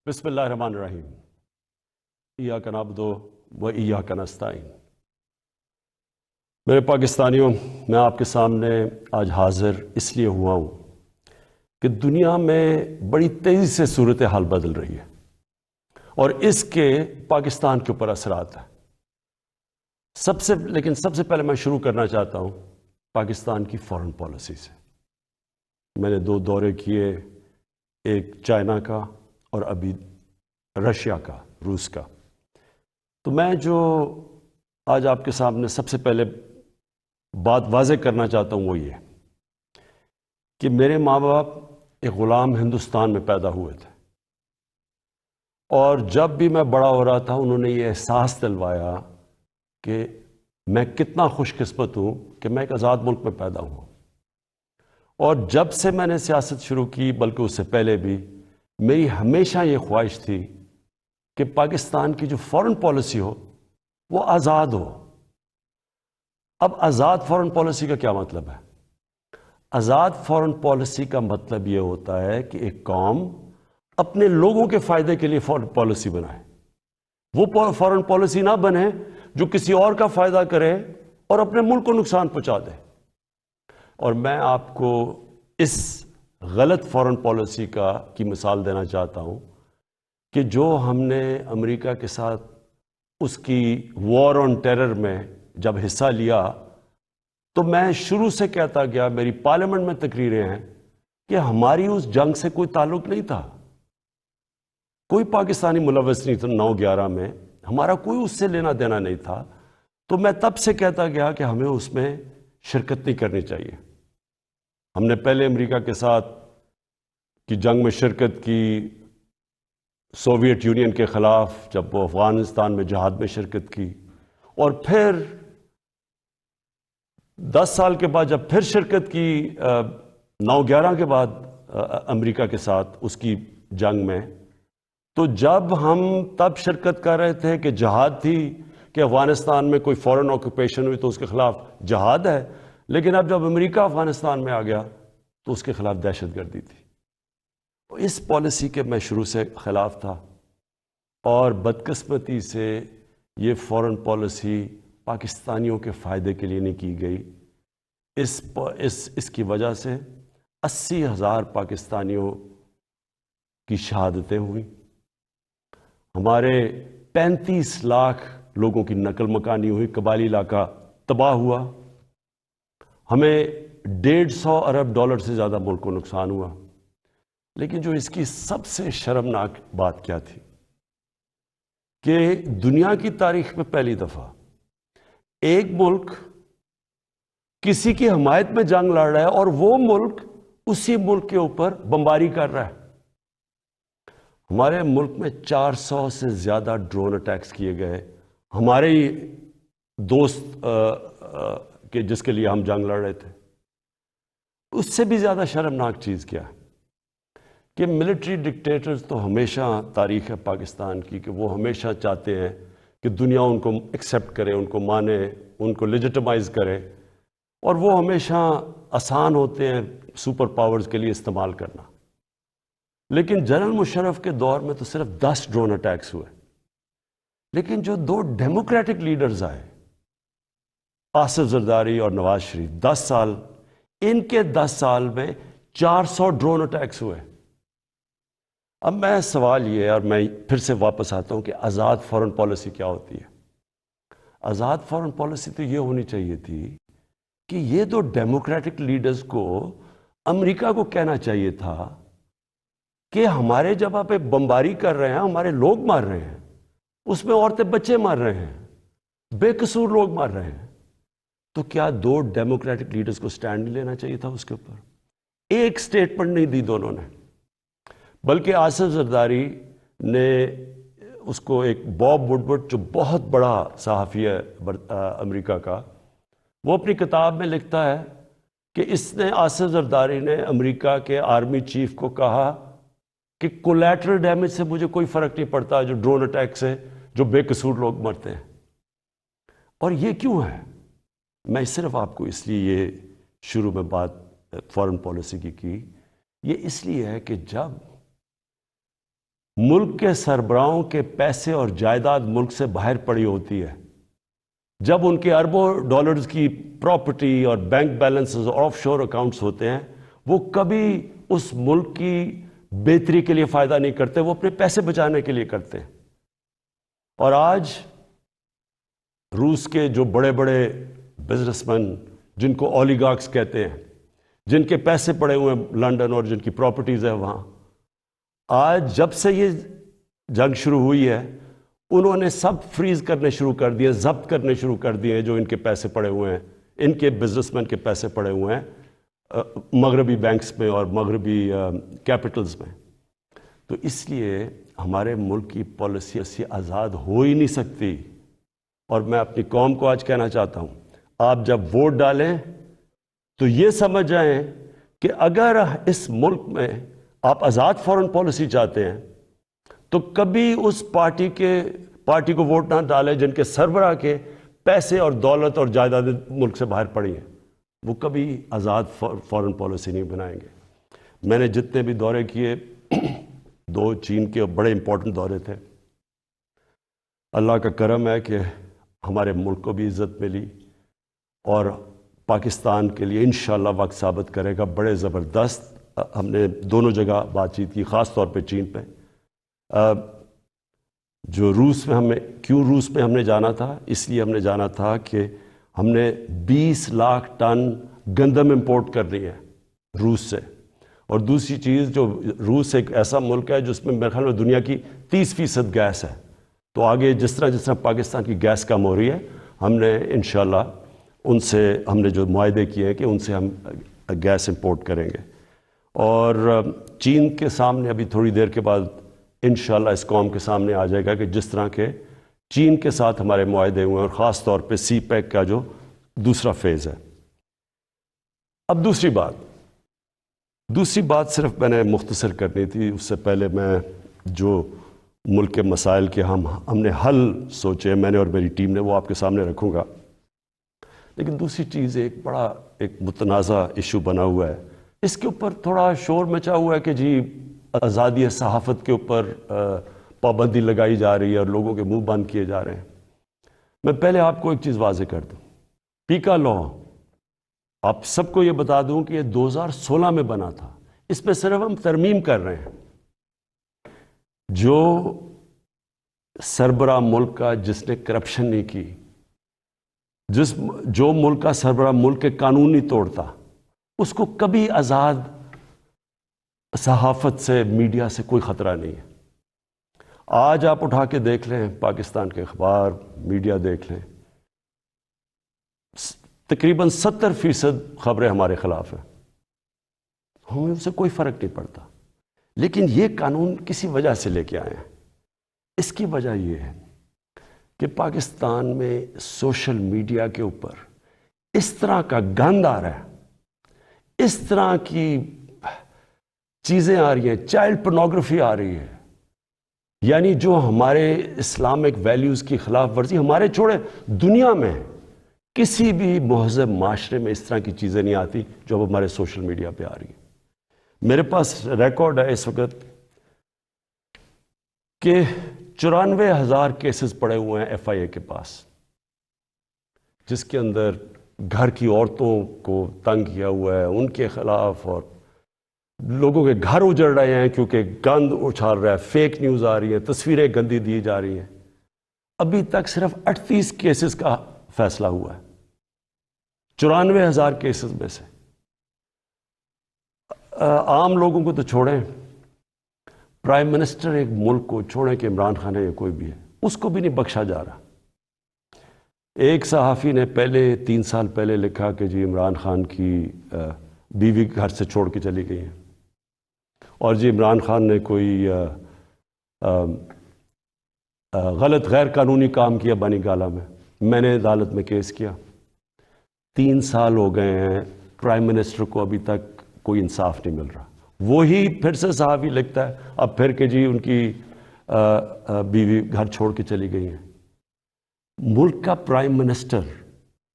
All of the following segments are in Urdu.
بسم اللہ الرحمن الرحیم ایاک نعبد و ایاک نستعین۔ میرے پاکستانیوں، میں آپ کے سامنے آج حاضر اس لیے ہوا ہوں کہ دنیا میں بڑی تیزی سے صورتحال بدل رہی ہے اور اس کے پاکستان کے اوپر اثرات ہیں۔ سب سے پہلے میں شروع کرنا چاہتا ہوں پاکستان کی فارن پالیسی سے۔ میں نے 2 دورے کیے، ایک چائنا کا اور ابھی رشیا کا، روس کا۔ تو میں جو آج آپ کے سامنے سب سے پہلے بات واضح کرنا چاہتا ہوں وہ یہ کہ میرے ماں باپ ایک غلام ہندوستان میں پیدا ہوئے تھے، اور جب بھی میں بڑا ہو رہا تھا انہوں نے یہ احساس دلوایا کہ میں کتنا خوش قسمت ہوں کہ میں ایک آزاد ملک میں پیدا ہوں۔ اور جب سے میں نے سیاست شروع کی، بلکہ اس سے پہلے بھی، میری ہمیشہ یہ خواہش تھی کہ پاکستان کی جو فارن پالیسی ہو وہ آزاد ہو۔ اب آزاد فارن پالیسی کا کیا مطلب ہے؟ آزاد فارن پالیسی کا مطلب یہ ہوتا ہے کہ ایک قوم اپنے لوگوں کے فائدے کے لیے فارن پالیسی بنائے، وہ فارن پالیسی نہ بنے جو کسی اور کا فائدہ کرے اور اپنے ملک کو نقصان پہنچا دے۔ اور میں آپ کو اس غلط فارن پالیسی کی مثال دینا چاہتا ہوں کہ جو ہم نے امریکہ کے ساتھ اس کی وار آن ٹیرر میں جب حصہ لیا، تو میں شروع سے کہتا گیا، میری پارلیمنٹ میں تقریریں ہیں کہ ہماری اس جنگ سے کوئی تعلق نہیں تھا، کوئی پاکستانی ملوث نہیں تھا 9/11 میں، ہمارا کوئی اس سے لینا دینا نہیں تھا۔ تو میں تب سے کہتا گیا کہ ہمیں اس میں شرکت نہیں کرنی چاہیے۔ ہم نے پہلے امریکہ کے ساتھ کی جنگ میں شرکت کی، سوویت یونین کے خلاف، جب وہ افغانستان میں جہاد میں شرکت کی، اور پھر 10 سال کے بعد جب پھر شرکت کی 9/11 کے بعد امریکہ کے ساتھ اس کی جنگ میں، تو جب ہم تب شرکت کر رہے تھے کہ جہاد تھی کہ افغانستان میں کوئی فورن آکوپیشن ہوئی تو اس کے خلاف جہاد ہے، لیکن اب جب امریکہ افغانستان میں آ گیا تو اس کے خلاف دہشت گردی تھی۔ اس پالیسی کے میں شروع سے خلاف تھا، اور بدقسمتی سے یہ فارن پالیسی پاکستانیوں کے فائدے کے لیے نہیں کی گئی۔ اس کی وجہ سے 80,000 پاکستانیوں کی شہادتیں ہوئیں، ہمارے 35 لاکھ لوگوں کی نقل مکانی ہوئی، قبائلی علاقہ تباہ ہوا، ہمیں $150 ارب سے زیادہ ملک کو نقصان ہوا۔ لیکن جو اس کی سب سے شرمناک بات کیا تھی کہ دنیا کی تاریخ میں پہلی دفعہ ایک ملک کسی کی حمایت میں جنگ لڑ رہا ہے اور وہ ملک اسی ملک کے اوپر بمباری کر رہا ہے۔ ہمارے ملک میں 400 سے زیادہ ڈرون اٹیکس کیے گئے، ہمارے ہی دوست کہ جس کے لیے ہم جنگ لڑ رہے تھے۔ اس سے بھی زیادہ شرمناک چیز کیا ہے کہ ملٹری ڈکٹیٹرز تو ہمیشہ تاریخ ہے پاکستان کی کہ وہ ہمیشہ چاہتے ہیں کہ دنیا ان کو ایکسیپٹ کرے، ان کو مانے، ان کو لیجٹمائز کرے، اور وہ ہمیشہ آسان ہوتے ہیں سپر پاورز کے لیے استعمال کرنا۔ لیکن جنرل مشرف کے دور میں تو صرف 10 ڈرون اٹیکس ہوئے، لیکن جو 2 ڈیموکریٹک لیڈرز آئے، آصف زرداری اور نواز شریف، 10 سال، ان کے 10 سال میں 400 ڈرون اٹیکس ہوئے۔ اب میں سوال یہ ہے، اور میں پھر سے واپس آتا ہوں کہ آزاد فارن پالیسی کیا ہوتی ہے؟ آزاد فارن پالیسی تو یہ ہونی چاہیے تھی کہ یہ 2 ڈیموکریٹک لیڈرز کو امریکہ کو کہنا چاہیے تھا کہ ہمارے جب آپ بمباری کر رہے ہیں، ہمارے لوگ مار رہے ہیں، اس میں عورتیں بچے مار رہے ہیں، بے قصور لوگ مار رہے ہیں، تو کیا 2 ڈیموکریٹک لیڈرز کو سٹینڈ نہیں لینا چاہیے تھا اس کے اوپر؟ ایک سٹیٹمنٹ نہیں دی دونوں نے، بلکہ آصف زرداری نے اس کو ایک باب وڈورڈ جو بہت بڑا صحافی ہے امریکہ کا، وہ اپنی کتاب میں لکھتا ہے کہ آصف زرداری نے امریکہ کے آرمی چیف کو کہا کہ کولیٹرل ڈیمیج سے مجھے کوئی فرق نہیں پڑتا، جو ڈرون اٹیک سے جو بے قصور لوگ مرتے ہیں۔ اور یہ کیوں ہے؟ میں صرف آپ کو اس لیے یہ شروع میں بات فارن پالیسی کی یہ اس لیے ہے کہ جب ملک کے سربراہوں کے پیسے اور جائیداد ملک سے باہر پڑی ہوتی ہے، جب ان کے اربوں ڈالرز کی پراپرٹی اور بینک بیلنسز اور آف شور اکاؤنٹس ہوتے ہیں، وہ کبھی اس ملک کی بہتری کے لیے فائدہ نہیں کرتے، وہ اپنے پیسے بچانے کے لیے کرتے ہیں۔ اور آج روس کے جو بڑے بڑے بزنس مین، جن کو اولیگارکس کہتے ہیں، جن کے پیسے پڑے ہوئے ہیں لنڈن اور جن کی پراپرٹیز ہیں وہاں، آج جب سے یہ جنگ شروع ہوئی ہے انہوں نے سب فریز کرنے شروع کر دیے، ضبط کرنے شروع کر دیے جو ان کے پیسے پڑے ہوئے ہیں، ان کے بزنس مین کے پیسے پڑے ہوئے ہیں مغربی بینکس میں اور مغربی کیپٹلز میں۔ تو اس لیے ہمارے ملک کی پالیسی ایسی آزاد ہو ہی نہیں سکتی۔ اور میں اپنی قوم کو آج کہنا چاہتا ہوں، آپ جب ووٹ ڈالیں تو یہ سمجھ جائیں کہ اگر اس ملک میں آپ آزاد فورن پالیسی چاہتے ہیں تو کبھی اس پارٹی کو ووٹ نہ ڈالیں جن کے سربراہ کے پیسے اور دولت اور جائیداد ملک سے باہر پڑی ہیں، وہ کبھی آزاد فورن پالیسی نہیں بنائیں گے۔ میں نے جتنے بھی دورے کیے، 2 چین کے بڑے امپورٹنٹ دورے تھے، اللہ کا کرم ہے کہ ہمارے ملک کو بھی عزت ملی اور پاکستان کے لیے انشاءاللہ وقت ثابت کرے گا بڑے زبردست۔ ہم نے دونوں جگہ بات چیت کی، خاص طور پہ چین پہ۔ جو روس میں ہم نے جانا تھا، اس لیے ہم نے جانا تھا کہ ہم نے 20 لاکھ ٹن گندم امپورٹ کرنی ہے روس سے۔ اور دوسری چیز، جو روس ایک ایسا ملک ہے جس میں میرے خیال میں دنیا کی 30% گیس ہے، تو آگے جس طرح پاکستان کی گیس کم ہو رہی ہے، ہم نے انشاءاللہ ان سے ہم نے جو معاہدے کیے ہیں کہ ان سے ہم گیس امپورٹ کریں گے۔ اور چین کے سامنے ابھی تھوڑی دیر کے بعد انشاءاللہ اس قوم کے سامنے آ جائے گا کہ جس طرح کے چین کے ساتھ ہمارے معاہدے ہوئے ہیں، اور خاص طور پہ سی پیک کا جو دوسرا فیز ہے۔ اب دوسری بات صرف میں نے مختصر کرنی تھی، اس سے پہلے میں جو ملک کے مسائل کے ہم نے حل سوچے، میں نے اور میری ٹیم نے، وہ آپ کے سامنے رکھوں گا۔ لیکن دوسری چیز ایک متنازع ایشو بنا ہوا ہے، اس کے اوپر تھوڑا شور مچا ہوا ہے کہ جی آزادی صحافت کے اوپر پابندی لگائی جا رہی ہے اور لوگوں کے منہ بند کیے جا رہے ہیں۔ میں پہلے آپ کو ایک چیز واضح کر دوں، پیکا لا آپ سب کو یہ بتا دوں کہ یہ 2016 میں بنا تھا، اس پہ صرف ہم ترمیم کر رہے ہیں۔ جو سربراہ ملک کا جس نے کرپشن نہیں کی، جو ملک کا سربراہ ملک کے قانون نہیں توڑتا، اس کو کبھی آزاد صحافت سے، میڈیا سے کوئی خطرہ نہیں ہے۔ آج آپ اٹھا کے دیکھ لیں، پاکستان کے اخبار، میڈیا دیکھ لیں، تقریباً 70% خبریں ہمارے خلاف ہیں، ہمیں اس سے کوئی فرق نہیں پڑتا۔ لیکن یہ قانون کسی وجہ سے لے کے آئے ہیں۔ اس کی وجہ یہ ہے کہ پاکستان میں سوشل میڈیا کے اوپر اس طرح کا گند آ رہا ہے، اس طرح کی چیزیں آ رہی ہیں، چائلڈ پورنوگرافی آ رہی ہے، یعنی جو ہمارے اسلامک ویلیوز کی خلاف ورزی، ہمارے چھوڑے دنیا میں کسی بھی مہذب معاشرے میں اس طرح کی چیزیں نہیں آتی جو اب ہمارے سوشل میڈیا پہ آ رہی ہیں۔ میرے پاس ریکارڈ ہے اس وقت کہ 94,000 کیسز پڑے ہوئے ہیں ایف آئی اے کے پاس، جس کے اندر گھر کی عورتوں کو تنگ کیا ہوا ہے، ان کے خلاف، اور لوگوں کے گھر اجڑ رہے ہیں کیونکہ گند اچھال رہا ہے، فیک نیوز آ رہی ہے، تصویریں گندی دی جا رہی ہیں۔ ابھی تک صرف 38 کیسز کا فیصلہ ہوا ہے 94,000 کیسز میں سے۔ عام لوگوں کو تو چھوڑیں، پرائم منسٹر ایک ملک کو چھوڑیں کہ عمران خان ہے یا کوئی بھی ہے، اس کو بھی نہیں بخشا جا رہا۔ ایک صحافی نے 3 سال پہلے لکھا کہ جی عمران خان کی بیوی گھر سے چھوڑ کے چلی گئی ہیں، اور جی عمران خان نے کوئی غلط غیر قانونی کام کیا بانی گالہ میں نے عدالت میں کیس کیا۔ 3 سال ہو گئے ہیں، پرائم منسٹر کو ابھی تک کوئی انصاف نہیں مل رہا۔ وہی پھر سے صحافی لکھتا ہے اب پھر کہ جی ان کی بیوی گھر چھوڑ کے چلی گئی ہیں۔ ملک کا پرائم منسٹر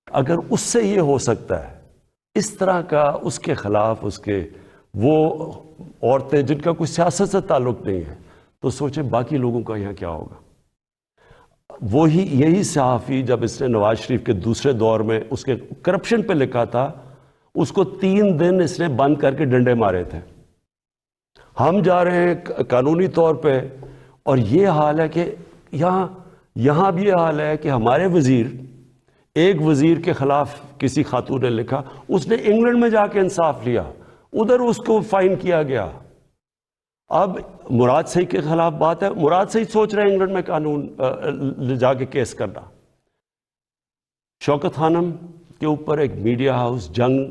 اگر اس سے یہ ہو سکتا ہے، اس طرح کا اس کے خلاف وہ عورتیں جن کا کوئی سیاست سے تعلق نہیں ہے، تو سوچیں باقی لوگوں کا یہاں کیا ہوگا. یہی صحافی جب اس نے نواز شریف کے دوسرے دور میں اس کے کرپشن پہ لکھا تھا، اس کو 3 دن اس نے بند کر کے ڈنڈے مارے تھے. ہم جا رہے ہیں قانونی طور پہ، اور یہ حال ہے کہ یہاں بھی یہ حال ہے کہ ہمارے ایک وزیر کے خلاف کسی خاتون نے لکھا، اس نے انگلینڈ میں جا کے انصاف لیا، ادھر اس کو فائن کیا گیا. اب مراد سعید کے خلاف بات ہے، مراد سعید سوچ رہے ہیں انگلینڈ میں قانون جا کے کیس کرنا. شوکت خانم کے اوپر ایک میڈیا ہاؤس جنگ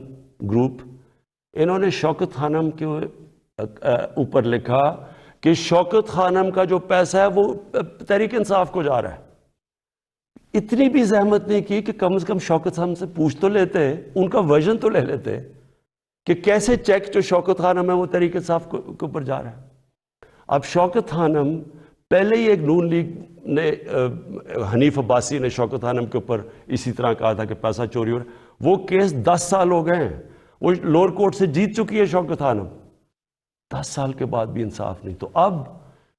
گروپ، انہوں نے شوکت خانم کے اوپر لکھا کہ شوکت خانم کا جو پیسہ ہے وہ تحریک انصاف کو جا رہا ہے. اتنی بھی زحمت نہیں کی کہ کم از کم شوکت خانم سے پوچھ تو لیتے، ان کا ورژن تو لے لیتے کہ کیسے چیک جو شوکت خانم ہے وہ تحریک انصاف کے اوپر جا رہا ہے. اب شوکت خانم پہلے ہی ایک نون لیگ نے حنیف عباسی نے شوکت خانم کے اوپر اسی طرح کہا تھا کہ پیسہ چوری ہو رہا ہے. وہ کیس 10 سال ہو گئے ہیں، وہ لوور کورٹ سے جیت چکی ہے شوکت خانم، 10 سال کے بعد بھی انصاف نہیں. تو اب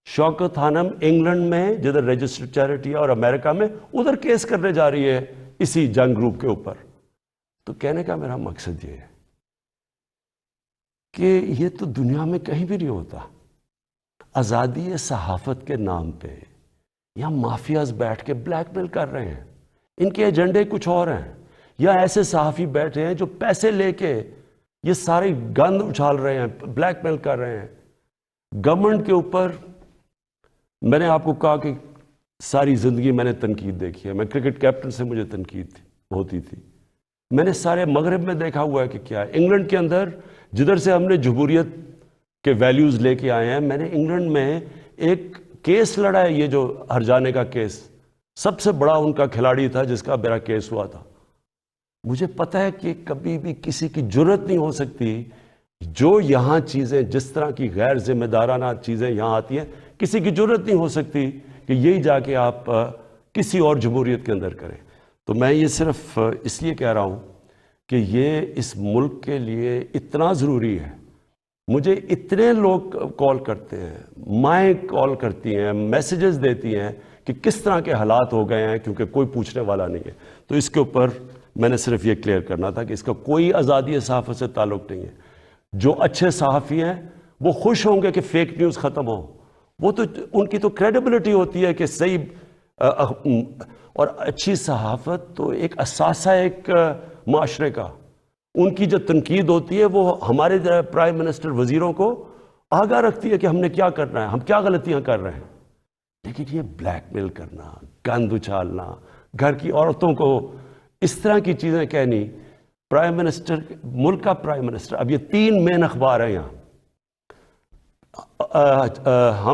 شوکت خانم انگلینڈ میں جدھر رجسٹرڈ چیریٹی ہے اور امریکہ میں ادھر کیس کرنے جا رہی ہے اسی جنگ گروپ کے اوپر. تو کہنے کا میرا مقصد یہ ہے کہ یہ تو دنیا میں کہیں بھی نہیں ہوتا. آزادی صحافت کے نام پہ یا مافیاز بیٹھ کے بلیک میل کر رہے ہیں، ان کے ایجنڈے کچھ اور ہیں، یا ایسے صحافی بیٹھے ہیں جو پیسے لے کے یہ ساری گند اچھال رہے ہیں، بلیک میل کر رہے ہیں گورنمنٹ کے اوپر. میں نے آپ کو کہا کہ ساری زندگی میں نے تنقید دیکھی ہے. میں کرکٹ کیپٹن سے مجھے تنقید ہوتی تھی. میں نے سارے مغرب میں دیکھا ہوا ہے کہ کیا ہے. انگلینڈ کے اندر جدھر سے ہم نے جمہوریت کے ویلیوز لے کے آئے ہیں، میں نے انگلینڈ میں ایک کیس لڑا ہے، یہ جو ہر جانے کا کیس، سب سے بڑا ان کا کھلاڑی تھا جس کا میرا کیس ہوا تھا. مجھے پتہ ہے کہ کبھی بھی کسی کی جرت نہیں ہو سکتی جو یہاں چیزیں جس طرح کی غیر ذمہ دارانہ چیزیں یہاں آتی ہیں، کسی کی جرت نہیں ہو سکتی کہ یہی جا کے آپ کسی اور جمہوریت کے اندر کریں. تو میں یہ صرف اس لیے کہہ رہا ہوں کہ یہ اس ملک کے لیے اتنا ضروری ہے. مجھے اتنے لوگ کال کرتے ہیں، مائیں کال کرتی ہیں، میسیجز دیتی ہیں کہ کس طرح کے حالات ہو گئے ہیں کیونکہ کوئی پوچھنے والا نہیں ہے. تو اس کے اوپر میں نے صرف یہ کلیئر کرنا تھا کہ اس کا کوئی آزادی صحافت سے تعلق نہیں ہے. جو اچھے صحافی ہیں وہ خوش ہوں گے کہ فیک نیوز ختم ہو، وہ تو ان کی تو کریڈیبلٹی ہوتی ہے کہ صحیح. اور اچھی صحافت تو ایک اثاثہ ایک معاشرے کا. ان کی جو تنقید ہوتی ہے وہ ہمارے پرائم منسٹر وزیروں کو آگاہ رکھتی ہے کہ ہم نے کیا کرنا ہے، ہم کیا غلطیاں کر رہے ہیں. لیکن یہ بلیک میل کرنا، گند اچھالنا، گھر کی عورتوں کو اس طرح کی چیزیں کہنی. پرائم منسٹر، ملک کا پرائم منسٹر، اب یہ 3 مین اخبار ہیں یہاں.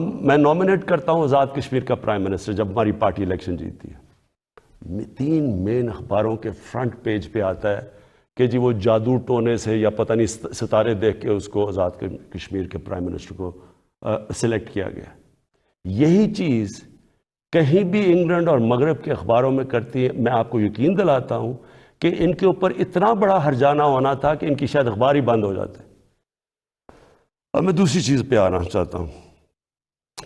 میں نومینیٹ کرتا ہوں آزاد کشمیر کا پرائم منسٹر جب ہماری پارٹی الیکشن جیتتی ہے. 3 مین اخباروں کے فرنٹ پیج پہ آتا ہے کہ جی وہ جادو ٹونے سے یا پتہ نہیں ستارے دیکھ کے اس کو آزاد کشمیر کے پرائم منسٹر کو سلیکٹ کیا گیا. یہی چیز کہیں بھی انگلینڈ اور مغرب کے اخباروں میں کرتی ہے. میں آپ کو یقین دلاتا ہوں کہ ان کے اوپر اتنا بڑا ہرجانہ ہونا تھا کہ ان کی شاید اخبار ہی بند ہو جاتے. اب میں دوسری چیز پہ آنا چاہتا ہوں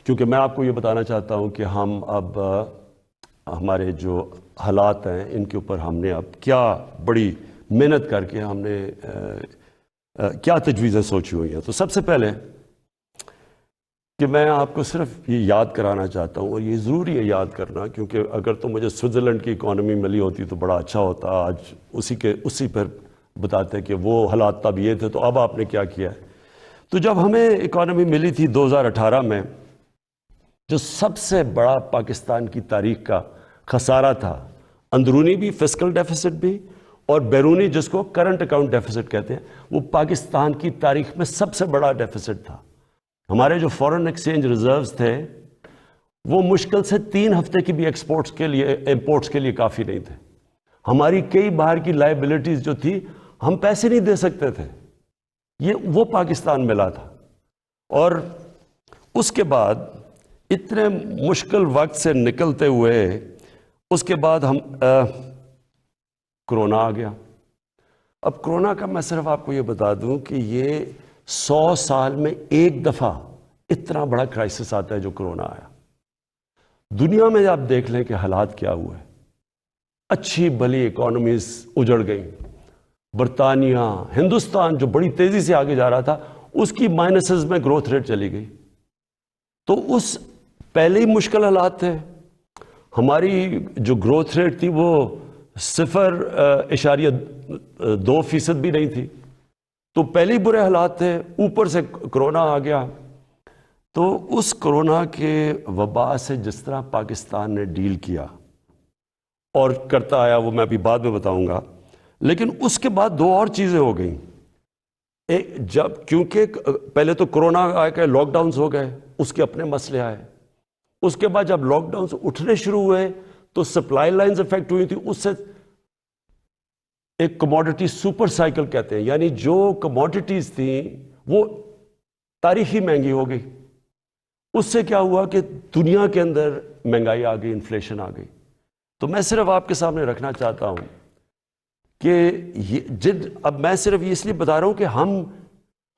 کیونکہ میں آپ کو یہ بتانا چاہتا ہوں کہ ہم اب ہمارے جو حالات ہیں ان کے اوپر ہم نے اب کیا بڑی محنت کر کے ہم نے کیا تجویزیں سوچی ہوئی ہیں. تو سب سے پہلے کہ میں آپ کو صرف یہ یاد کرانا چاہتا ہوں، اور یہ ضروری ہے یاد کرنا، کیونکہ اگر تو مجھے سوئٹزرلینڈ کی اکانومی ملی ہوتی تو بڑا اچھا ہوتا. آج اسی پر بتاتے کہ وہ حالات تب یہ تھے تو اب آپ نے کیا کیا ہے. تو جب ہمیں اکانومی ملی تھی 2018 میں، جو سب سے بڑا پاکستان کی تاریخ کا خسارہ تھا، اندرونی بھی فسکل ڈیفیسٹ بھی اور بیرونی جس کو کرنٹ اکاؤنٹ ڈیفیسٹ کہتے ہیں، وہ پاکستان کی تاریخ میں سب سے بڑا ڈیفیسٹ تھا. ہمارے جو فورن ایکسچینج ریزروز تھے وہ مشکل سے 3 ہفتے کی بھی امپورٹس کے لیے کافی نہیں تھے. ہماری کئی باہر کی لائبلٹیز جو تھی ہم پیسے نہیں دے سکتے تھے. وہ پاکستان ملا تھا. اور اس کے بعد اتنے مشکل وقت سے نکلتے ہوئے اس کے بعد ہم کرونا آ گیا. اب کرونا کا میں صرف آپ کو یہ بتا دوں کہ یہ 100 سال میں ایک دفعہ اتنا بڑا کرائسس آتا ہے جو کرونا آیا. دنیا میں آپ دیکھ لیں کہ حالات کیا ہوئے. اچھی بھلی اکانومیز اجڑ گئیں. برطانیہ، ہندوستان جو بڑی تیزی سے آگے جا رہا تھا اس کی مائنسز میں گروتھ ریٹ چلی گئی. تو اس پہلے ہی مشکل حالات تھے. ہماری جو گروتھ ریٹ تھی وہ 0.2% بھی نہیں تھی. تو پہلے ہی برے حالات تھے، اوپر سے کرونا آ گیا. تو اس کرونا کے وبا سے جس طرح پاکستان نے ڈیل کیا اور کرتا آیا وہ میں ابھی بعد میں بتاؤں گا. لیکن اس کے بعد دو اور چیزیں ہو گئیں. کیونکہ پہلے تو کرونا آ کے لاک ڈاؤنز ہو گئے، اس کے اپنے مسئلے آئے. اس کے بعد جب لاک ڈاؤنز اٹھنے شروع ہوئے تو سپلائی لائنز افیکٹ ہوئی تھی. اس سے ایک کموڈٹی سپر سائیکل کہتے ہیں، یعنی جو کموڈٹیز تھیں وہ تاریخی مہنگی ہو گئی. اس سے کیا ہوا کہ دنیا کے اندر مہنگائی آ گئی، انفلیشن آ گئی. تو میں صرف آپ کے سامنے رکھنا چاہتا ہوں کہ اب میں صرف اس لیے بتا رہا ہوں کہ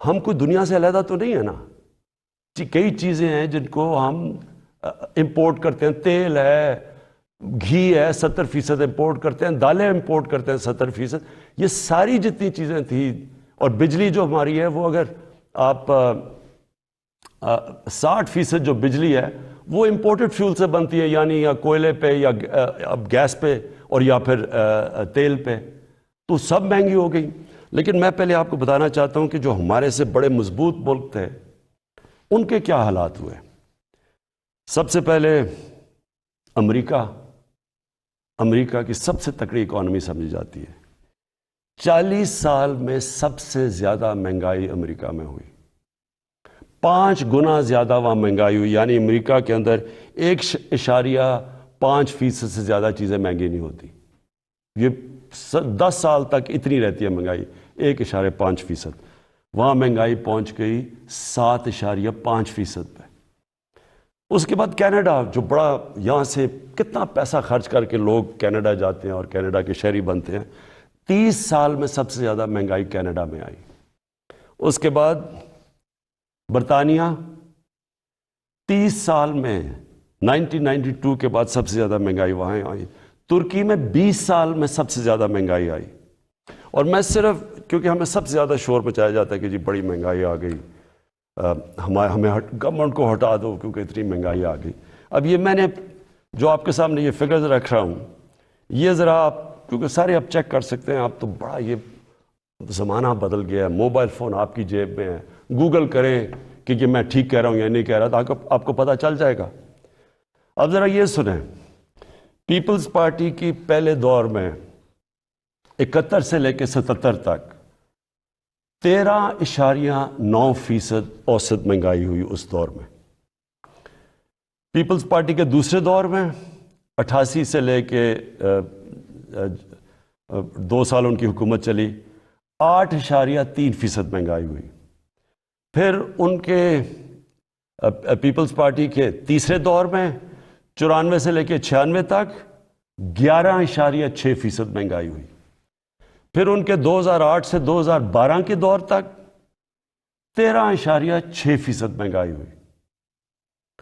ہم کوئی دنیا سے علیحدہ تو نہیں ہے نا. کئی چیزیں ہیں جن کو ہم امپورٹ کرتے ہیں. تیل ہے، گھی ہے، 70% امپورٹ کرتے ہیں. دالیں امپورٹ کرتے ہیں 70%. یہ ساری جتنی چیزیں تھیں، اور بجلی جو ہماری ہے وہ اگر آپ 60% جو بجلی ہے وہ امپورٹڈ فیول سے بنتی ہے، یعنی یا کوئلے پہ یا اب گیس پہ اور یا پھر تیل پہ. تو سب مہنگی ہو گئی. لیکن میں پہلے آپ کو بتانا چاہتا ہوں کہ جو ہمارے سے بڑے مضبوط ملک تھے ان کے کیا حالات ہوئے. سب سے پہلے امریکہ کی سب سے تکڑی اکانومی سمجھی جاتی ہے. 40 سال میں سب سے زیادہ مہنگائی امریکہ میں ہوئی. 5 گنا زیادہ وہاں مہنگائی ہوئی. یعنی امریکہ کے اندر 1.5% سے زیادہ چیزیں مہنگی نہیں ہوتی. یہ 10 سال تک اتنی رہتی ہے مہنگائی، 1.5%. وہاں مہنگائی پہنچ گئی 7.5% پہ. اس کے بعد کینیڈا، جو بڑا یہاں سے کتنا پیسہ خرچ کر کے لوگ کینیڈا جاتے ہیں اور کینیڈا کے شہری بنتے ہیں، 30 سال میں سب سے زیادہ مہنگائی کینیڈا میں آئی. اس کے بعد برطانیہ 30 سال میں 1992 کے بعد سب سے زیادہ مہنگائی وہاں آئی. ترکی میں 20 سال میں سب سے زیادہ مہنگائی آئی. اور میں صرف کیونکہ ہمیں سب سے زیادہ شور مچایا جاتا ہے کہ جی بڑی مہنگائی آ گئی، ہمیں گورنمنٹ کو ہٹا دو کیونکہ اتنی مہنگائی آ گئی. اب یہ میں نے جو آپ کے سامنے یہ فگرز رکھ رہا ہوں، یہ ذرا آپ کیونکہ سارے آپ چیک کر سکتے ہیں. آپ تو بڑا یہ زمانہ بدل گیا ہے، موبائل فون آپ کی جیب میں ہے. گوگل کریں کہ یہ میں ٹھیک کہہ رہا ہوں یا نہیں کہہ رہا، تو آپ کو پتہ چل جائے گا. اب ذرا یہ سنیں، پیپلز پارٹی کی پہلے دور میں 71 سے لے کے 77 تک 13.9% اوسط مہنگائی ہوئی اس دور میں. پیپلز پارٹی کے دوسرے دور میں 88 سے لے کے 2 سال ان کی حکومت چلی، 8.3% مہنگائی ہوئی. پھر ان کے پیپلز پارٹی کے تیسرے دور میں 94 سے لے کے 96 تک 11.6% مہنگائی ہوئی. پھر ان کے 2008 سے 2012 کے دور تک 13.6% مہنگائی ہوئی.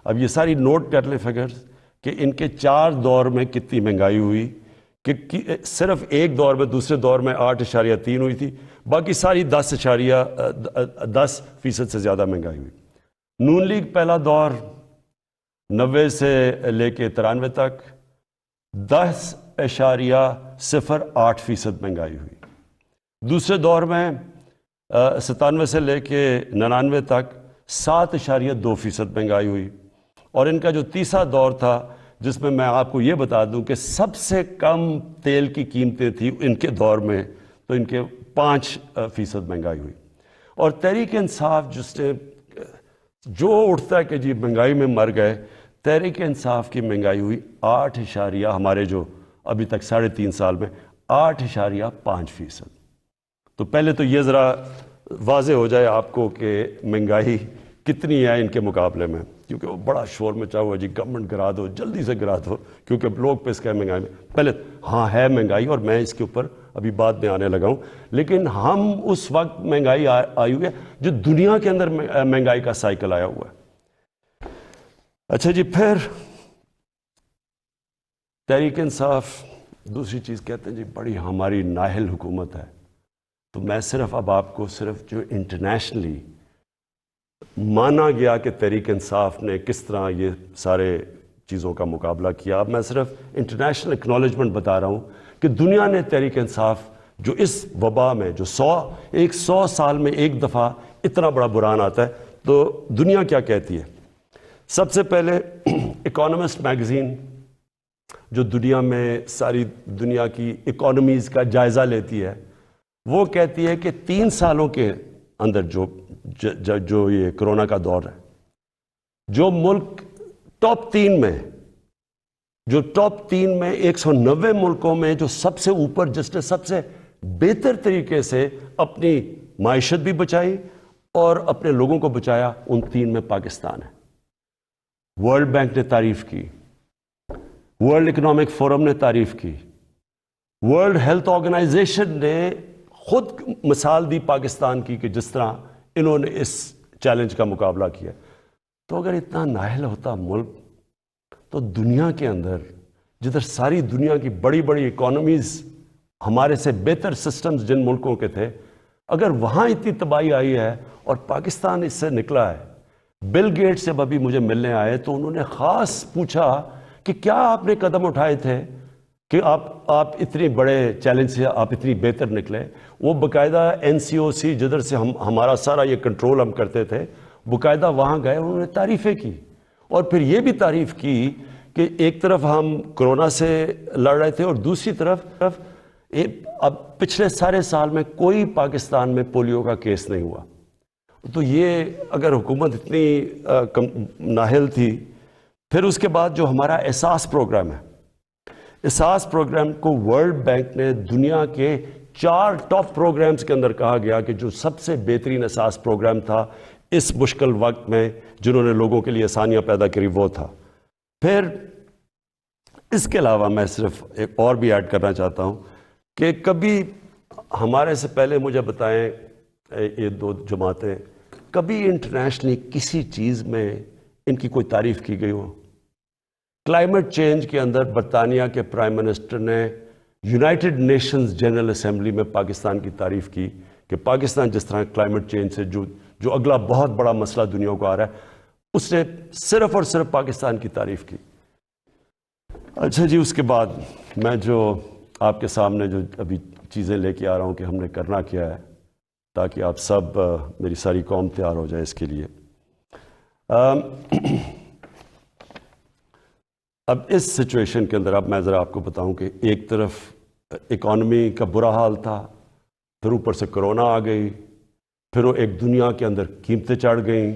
اب یہ ساری نوٹ کر لیں فگرز کہ ان کے 4 دور میں کتنی مہنگائی ہوئی. کہ صرف ایک دور میں، دوسرے دور میں 8.3 ہوئی تھی، باقی ساری 10% سے زیادہ مہنگائی ہوئی. نون لیگ پہلا دور 90 سے لے کے 93 تک 10.08% مہنگائی ہوئی. دوسرے دور میں 97 سے لے کے 99 تک 7.2% مہنگائی ہوئی. اور ان کا جو تیسرا دور تھا جس میں میں آپ کو یہ بتا دوں کہ سب سے کم تیل کی قیمتیں تھیں ان کے دور میں، تو ان کے 5% مہنگائی ہوئی. اور تحریک انصاف جس نے جو اٹھتا ہے کہ جی مہنگائی میں مر گئے، تحریک انصاف کی مہنگائی ہوئی 8 ہمارے جو ابھی تک 3.5 سال میں 8.5%. تو پہلے تو یہ ذرا واضح ہو جائے آپ کو کہ مہنگائی کتنی ہے ان کے مقابلے میں، کیونکہ وہ بڑا شور مچا ہوا جی گورنمنٹ گرا دو، جلدی سے گرا دو، کیونکہ لوگ پہ اس کا مہنگائی میں پہلے ہاں ہے مہنگائی، اور میں اس کے اوپر ابھی بعد میں آنے لگا ہوں. لیکن ہم اس وقت مہنگائی آئی ہوئی ہے جو دنیا کے اندر مہنگائی کا سائیکل آیا ہوا ہے. اچھا جی، پھر تحریک انصاف دوسری چیز کہتے ہیں جی بڑی ہماری نااہل حکومت ہے. تو میں صرف اب آپ کو صرف جو انٹرنیشنلی مانا گیا کہ تحریک انصاف نے کس طرح یہ سارے چیزوں کا مقابلہ کیا، اب میں صرف انٹرنیشنل اکنالجمنٹ بتا رہا ہوں کہ دنیا نے تحریک انصاف جو اس وبا میں جو 100 سال میں ایک دفعہ اتنا بڑا بحران آتا ہے، تو دنیا کیا کہتی ہے. سب سے پہلے اکانومسٹ میگزین جو دنیا میں ساری دنیا کی اکانومیز کا جائزہ لیتی ہے، وہ کہتی ہے کہ 3 سالوں کے اندر جو یہ کرونا کا دور ہے، جو ملک ٹاپ 3 میں 190 ملکوں میں جو سب سے اوپر، جس نے سب سے بہتر طریقے سے اپنی معیشت بھی بچائی اور اپنے لوگوں کو بچایا، ان 3 میں پاکستان ہے. ورلڈ بینک نے تعریف کی، ورلڈ اکنامک فورم نے تعریف کی، ورلڈ ہیلتھ آرگنائزیشن نے خود مثال دی پاکستان کی کہ جس طرح انہوں نے اس چیلنج کا مقابلہ کیا. تو اگر اتنا نااہل ہوتا ملک، تو دنیا کے اندر جدھر ساری دنیا کی بڑی بڑی اکانومیز ہمارے سے بہتر سسٹمز جن ملکوں کے تھے، اگر وہاں اتنی تباہی آئی ہے اور پاکستان اس سے نکلا ہے. بل گیٹس جب ابھی مجھے ملنے آئے تو انہوں نے خاص پوچھا کہ کیا آپ نے قدم اٹھائے تھے کہ آپ اتنے بڑے چیلنج سے آپ اتنی بہتر نکلے. وہ باقاعدہ NCOC جدھر سے ہمارا سارا یہ کنٹرول ہم کرتے تھے، باقاعدہ وہاں گئے، انہوں نے تعریفیں کی اور پھر یہ بھی تعریف کی کہ ایک طرف ہم کرونا سے لڑ رہے تھے اور دوسری طرف اب پچھلے سارے سال میں کوئی پاکستان میں پولیو کا کیس نہیں ہوا. تو یہ اگر حکومت اتنی نااہل تھی. پھر اس کے بعد جو ہمارا احساس پروگرام ہے، احساس پروگرام کو ورلڈ بینک نے دنیا کے 4 ٹاپ پروگرامز کے اندر کہا گیا کہ جو سب سے بہترین احساس پروگرام تھا اس مشکل وقت میں، جنہوں نے لوگوں کے لیے آسانیاں پیدا کری، وہ تھا. پھر اس کے علاوہ میں صرف ایک اور بھی ایڈ کرنا چاہتا ہوں کہ کبھی ہمارے سے پہلے مجھے بتائیں یہ 2 جماعتیں، کبھی انٹرنیشنلی کسی چیز میں ان کی کوئی تعریف کی گئی ہو؟ کلائمیٹ چینج کے اندر برطانیہ کے پرائم منسٹر نے یونائٹڈ نیشنز جنرل اسمبلی میں پاکستان کی تعریف کی کہ پاکستان جس طرح کلائمیٹ چینج سے جو اگلا بہت بڑا مسئلہ دنیا کو آ رہا ہے، اس نے صرف اور صرف پاکستان کی تعریف کی. اچھا جی، اس کے بعد میں جو آپ کے سامنے جو ابھی چیزیں لے کے آ رہا ہوں کہ ہم نے کرنا کیا ہے تاکہ آپ سب، میری ساری قوم تیار ہو جائے اس کے لیے. اب اس سچویشن کے اندر اب میں ذرا آپ کو بتاؤں کہ ایک طرف اکانومی کا برا حال تھا، پھر اوپر سے کرونا آ گئی، پھر وہ ایک دنیا کے اندر قیمتیں چڑھ گئیں،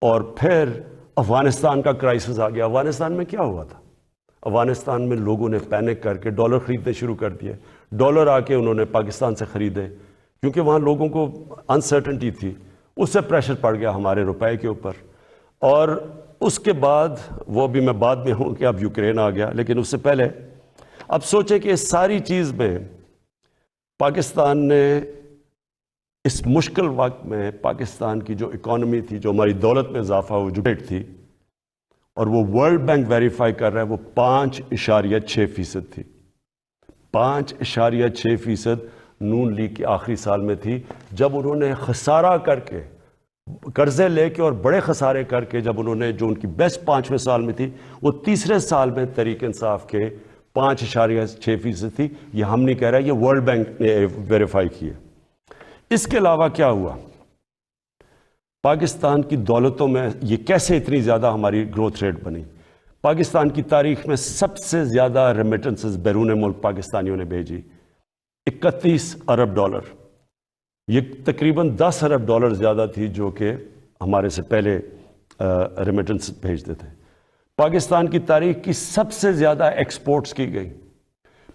اور پھر افغانستان کا کرائسس آ گیا. افغانستان میں کیا ہوا تھا؟ افغانستان میں لوگوں نے پینک کر کے ڈالر خریدنے شروع کر دیے. ڈالر آ کے انہوں نے پاکستان سے خریدے کیونکہ وہاں لوگوں کو انسرٹنٹی تھی. اس سے پریشر پڑ گیا ہمارے روپے کے اوپر. اور اس کے بعد وہ بھی میں بعد میں ہوں کہ اب یوکرین آ گیا، لیکن اس سے پہلے اب سوچیں کہ اس ساری چیز میں پاکستان نے اس مشکل وقت میں پاکستان کی جو اکانومی تھی، جو ہماری دولت میں اضافہ ہو، جو ریٹ تھی، اور وہ ورلڈ بینک ویریفائی کر رہا ہے، وہ 5.6% تھی. 5.6% نون لیگ کے آخری سال میں تھی، جب انہوں نے خسارہ کر کے، قرضے لے کے اور بڑے خسارے کر کے، جب انہوں نے جو ان کی بیسٹ 5ویں سال میں تھی، وہ تیسرے سال میں تحریک انصاف کے 5.6% تھی. یہ ہم نہیں کہہ رہے، یہ ورلڈ بینک نے ویریفائی کی ہے. اس کے علاوہ کیا ہوا؟ پاکستان کی دولتوں میں یہ کیسے اتنی زیادہ ہماری گروتھ ریٹ بنی؟ پاکستان کی تاریخ میں سب سے زیادہ ریمیٹنسز بیرون ملک پاکستانیوں نے بھیجی، 31 ارب ڈالر. یہ تقریباً 10 ارب ڈالر زیادہ تھی جو کہ ہمارے سے پہلے ریمیٹنس بھیجتے تھے. پاکستان کی تاریخ کی سب سے زیادہ ایکسپورٹس کی گئی.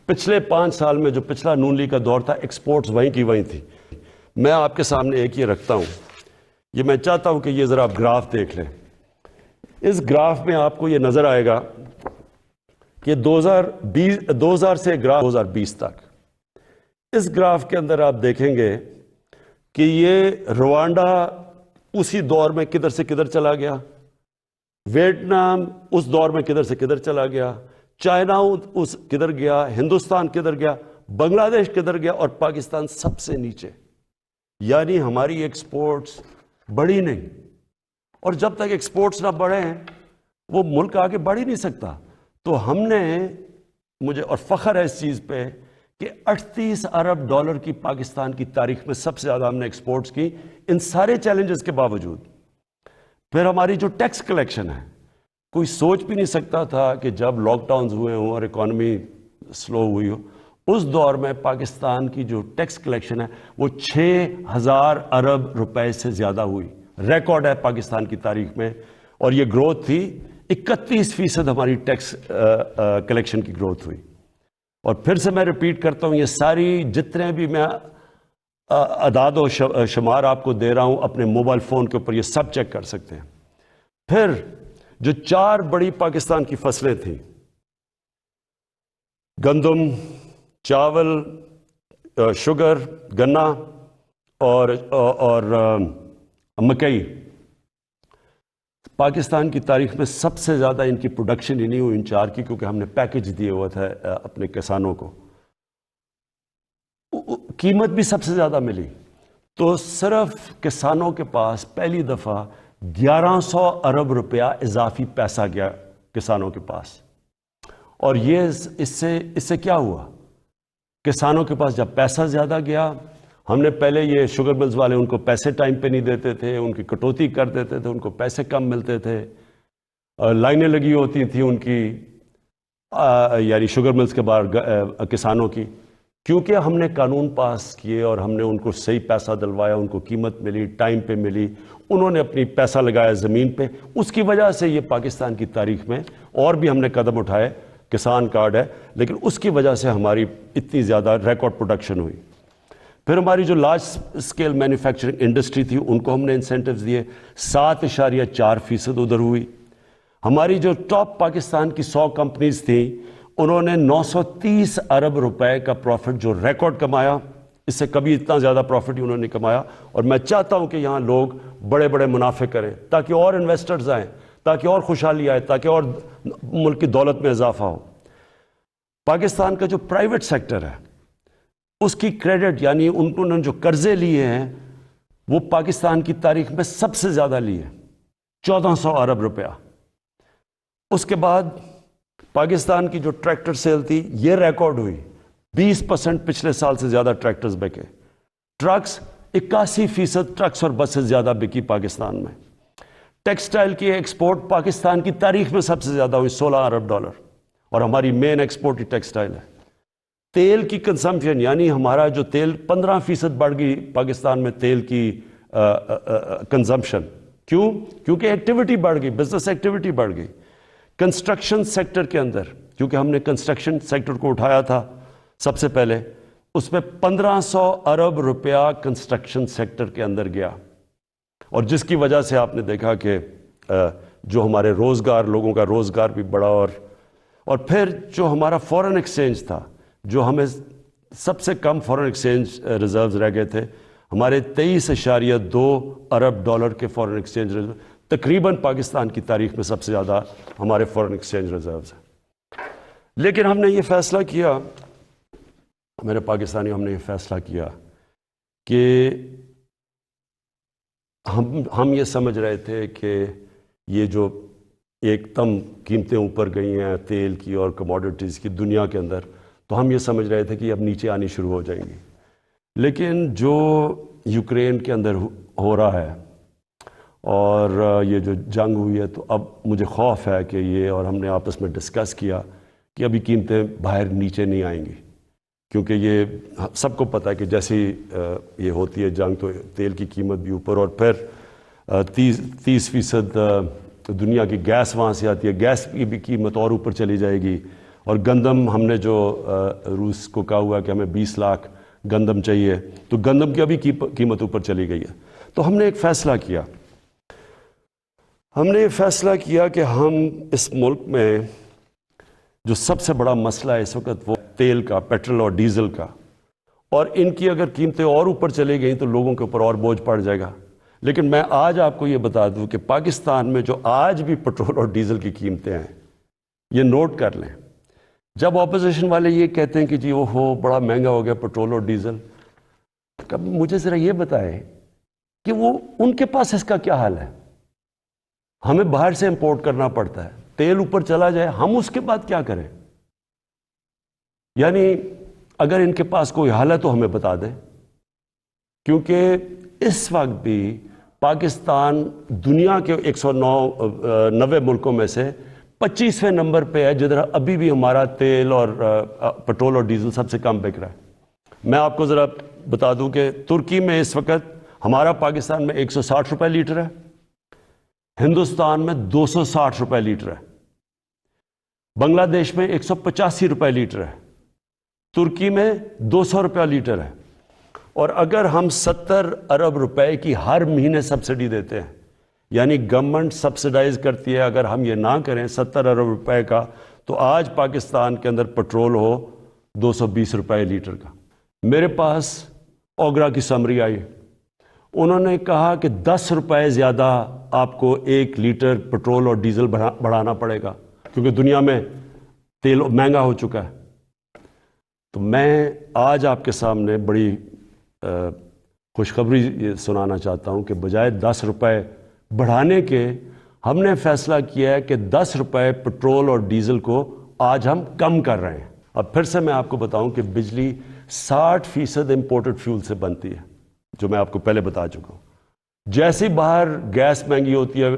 پچھلے 5 سال میں جو پچھلا نون لیگ کا دور تھا، ایکسپورٹس وہیں کی وہیں تھی. میں آپ کے سامنے ایک یہ رکھتا ہوں، یہ میں چاہتا ہوں کہ یہ ذرا آپ گراف دیکھ لیں. اس گراف میں آپ کو یہ نظر آئے گا کہ 2000 سے گراف 2020 تک. اس گراف کے اندر آپ دیکھیں گے کہ یہ روانڈا اسی دور میں کدھر سے کدھر چلا گیا، ویتنام اس دور میں کدھر سے کدھر چلا گیا، چائنا اس کدھر گیا، ہندوستان کدھر گیا، بنگلہ دیش کدھر گیا، اور پاکستان سب سے نیچے. یعنی ہماری ایکسپورٹس بڑھی نہیں، اور جب تک ایکسپورٹس نہ بڑھیں وہ ملک آگے بڑھ ہی نہیں سکتا. تو ہم نے، مجھے اور فخر ہے اس چیز پہ کہ 38 ارب ڈالر کی پاکستان کی تاریخ میں سب سے زیادہ ہم نے ایکسپورٹس کی، ان سارے چیلنجز کے باوجود. پھر ہماری جو ٹیکس کلیکشن ہے، کوئی سوچ بھی نہیں سکتا تھا کہ جب لاک ڈاؤنز ہوئے ہوں اور اکانومی سلو ہوئی ہو، اس دور میں پاکستان کی جو ٹیکس کلیکشن ہے وہ 6000 ارب روپے سے زیادہ ہوئی. ریکارڈ ہے پاکستان کی تاریخ میں. اور یہ گروتھ تھی 31% ہماری ٹیکس کلیکشن کی گروتھ ہوئی. اور پھر سے میں ریپیٹ کرتا ہوں، یہ ساری جتنے بھی میں اعداد و شمار آپ کو دے رہا ہوں اپنے موبائل فون کے اوپر، یہ سب چیک کر سکتے ہیں. پھر جو 4 بڑی پاکستان کی فصلیں تھیں، گندم، چاول، شوگر، گنا اور مکئی، پاکستان کی تاریخ میں سب سے زیادہ ان کی پروڈکشن ہی نہیں ہوئی ان 4 کی، کیونکہ ہم نے پیکج دیے ہوا تھا اپنے کسانوں کو. قیمت بھی سب سے زیادہ ملی. تو صرف کسانوں کے پاس پہلی دفعہ 1100 ارب روپیہ اضافی پیسہ گیا کسانوں کے پاس. اور یہ اس سے کیا ہوا؟ کسانوں کے پاس جب پیسہ زیادہ گیا، ہم نے پہلے یہ شوگر ملز والے ان کو پیسے ٹائم پہ نہیں دیتے تھے، ان کی کٹوتی کر دیتے تھے، ان کو پیسے کم ملتے تھے، لائنیں لگی ہوتی تھیں ان کی، یعنی شوگر ملز کے باہر کسانوں کی. کیونکہ ہم نے قانون پاس کیے اور ہم نے ان کو صحیح پیسہ دلوایا، ان کو قیمت ملی، ٹائم پہ ملی، انہوں نے اپنی پیسہ لگایا زمین پہ، اس کی وجہ سے یہ پاکستان کی تاریخ میں اور بھی ہم نے قدم اٹھائے. کسان کارڈ ہے، لیکن اس کی وجہ سے ہماری اتنی زیادہ ریکارڈ پروڈکشن ہوئی. پھر ہماری جو لارج اسکیل مینوفیکچرنگ انڈسٹری تھی ان کو ہم نے انسینٹیوز دیے، 7.4% ادھر ہوئی. ہماری جو ٹاپ پاکستان کی 100 کمپنیز تھیں، انہوں نے 930 ارب روپے کا پروفٹ جو ریکارڈ کمایا، اس سے کبھی اتنا زیادہ پروفٹ ہی انہوں نے کمایا. اور میں چاہتا ہوں کہ یہاں لوگ بڑے بڑے منافع کریں تاکہ اور انویسٹرز آئیں، تاکہ اور خوشحالی آئے، تاکہ اور ملک کی دولت میں اضافہ ہو. پاکستان کا جو پرائیویٹ سیکٹر ہے اس کی کریڈٹ، یعنی انہوں نے جو قرضے لیے ہیں وہ پاکستان کی تاریخ میں سب سے زیادہ لیے، 1400 ارب روپیہ. اس کے بعد پاکستان کی جو ٹریکٹر سیل تھی یہ ریکارڈ ہوئی، 20% پچھلے سال سے زیادہ ٹریکٹرز بکے. ٹرکس 81% ٹرکس اور بسز زیادہ بکی پاکستان میں. ٹیکسٹائل کی ایکسپورٹ پاکستان کی تاریخ میں سب سے زیادہ ہوئی، 16 ارب ڈالر، اور ہماری مین ایکسپورٹ ہی ٹیکسٹائل ہے. تیل کی کنزمپشن، یعنی ہمارا جو تیل 15% بڑھ گئی پاکستان میں تیل کی کنزمپشن. کیوں؟ کیونکہ ایکٹیویٹی بڑھ گئی، بزنس ایکٹیویٹی بڑھ گئی. کنسٹرکشن سیکٹر کے اندر، کیونکہ ہم نے کنسٹرکشن سیکٹر کو اٹھایا تھا سب سے پہلے، اس میں 1500 ارب روپیہ کنسٹرکشن سیکٹر کے اندر گیا. اور جس کی وجہ سے آپ نے دیکھا کہ جو ہمارے روزگار، لوگوں کا روزگار بھی بڑھا. اور پھر جو ہمارا فورن ایکسچینج تھا، جو ہمیں سب سے کم فورن ایکسچینج ریزروز رہ گئے تھے، ہمارے 23.2 ارب ڈالر کے فورن ایکسچینج ریزرو، تقریباً پاکستان کی تاریخ میں سب سے زیادہ ہمارے فورن ایکسچینج ریزروز ہیں. لیکن ہم نے یہ فیصلہ کیا، میرے پاکستانیوں، ہم نے یہ فیصلہ کیا کہ ہم یہ سمجھ رہے تھے کہ یہ جو ایک دم قیمتیں اوپر گئی ہیں تیل کی اور کموڈیٹیز کی دنیا کے اندر، تو ہم یہ سمجھ رہے تھے کہ اب نیچے آنی شروع ہو جائیں گی. لیکن جو یوکرین کے اندر ہو رہا ہے اور یہ جو جنگ ہوئی ہے، تو اب مجھے خوف ہے کہ یہ، اور ہم نے آپس میں ڈسکس کیا کہ ابھی قیمتیں باہر نیچے نہیں آئیں گی، کیونکہ یہ سب کو پتہ ہے کہ جیسی یہ ہوتی ہے جنگ تو تیل کی قیمت بھی اوپر، اور پھر 30% دنیا کی گیس وہاں سے آتی ہے، گیس کی بھی قیمت اور اوپر چلی جائے گی. اور گندم، ہم نے جو روس کو کہا ہوا کہ ہمیں 20 لاکھ گندم چاہیے، تو گندم کی ابھی قیمت اوپر چلی گئی ہے. تو ہم نے ایک فیصلہ کیا، ہم نے یہ فیصلہ کیا کہ ہم اس ملک میں جو سب سے بڑا مسئلہ ہے اس وقت وہ تیل کا، پیٹرول اور ڈیزل کا، اور ان کی اگر قیمتیں اور اوپر چلی گئیں تو لوگوں کے اوپر اور بوجھ پڑ جائے گا. لیکن میں آج آپ کو یہ بتا دوں کہ پاکستان میں جو آج بھی پٹرول اور ڈیزل کی قیمتیں ہیں، یہ نوٹ کر لیں. جب اپوزیشن والے یہ کہتے ہیں کہ جی وہ ہو بڑا مہنگا ہو گیا پٹرول اور ڈیزل، کب مجھے ذرا یہ بتائیں کہ وہ ان کے پاس اس کا کیا حال ہے. ہمیں باہر سے امپورٹ کرنا پڑتا ہے، تیل اوپر چلا جائے ہم اس کے بعد کیا کریں؟ یعنی اگر ان کے پاس کوئی حال ہے تو ہمیں بتا دیں، کیونکہ اس وقت بھی پاکستان دنیا کے 190 ملکوں میں سے 25ویں نمبر پہ ہے جدھر ابھی بھی ہمارا تیل اور پٹرول اور ڈیزل سب سے کم بک رہا ہے. میں آپ کو ذرا بتا دوں کہ ترکی میں اس وقت ہمارا پاکستان میں 160 روپے لیٹر ہے، ہندوستان میں 260 روپے لیٹر ہے، بنگلہ دیش میں 185 روپے لیٹر ہے، ترکی میں 200 روپے لیٹر ہے. اور اگر ہم 70 ارب روپے کی ہر مہینے سبسڈی دیتے ہیں، یعنی گورنمنٹ سبسڈائز کرتی ہے، اگر ہم یہ نہ کریں 70 ارب روپے کا، تو آج پاکستان کے اندر پٹرول ہو 220 روپے لیٹر کا. میرے پاس اوگرا کی سمری آئی، انہوں نے کہا کہ 10 روپے زیادہ آپ کو 1 لیٹر پٹرول اور ڈیزل بڑھانا پڑے گا کیونکہ دنیا میں تیل مہنگا ہو چکا ہے. تو میں آج آپ کے سامنے بڑی خوشخبری یہ سنانا چاہتا ہوں کہ بجائے 10 روپے بڑھانے کے ہم نے فیصلہ کیا ہے کہ 10 روپے پٹرول اور ڈیزل کو آج ہم کم کر رہے ہیں. اب پھر سے میں آپ کو بتاؤں کہ بجلی 60% امپورٹڈ فیول سے بنتی ہے، جو میں آپ کو پہلے بتا چکا ہوں. جیسے باہر گیس مہنگی ہوتی ہے،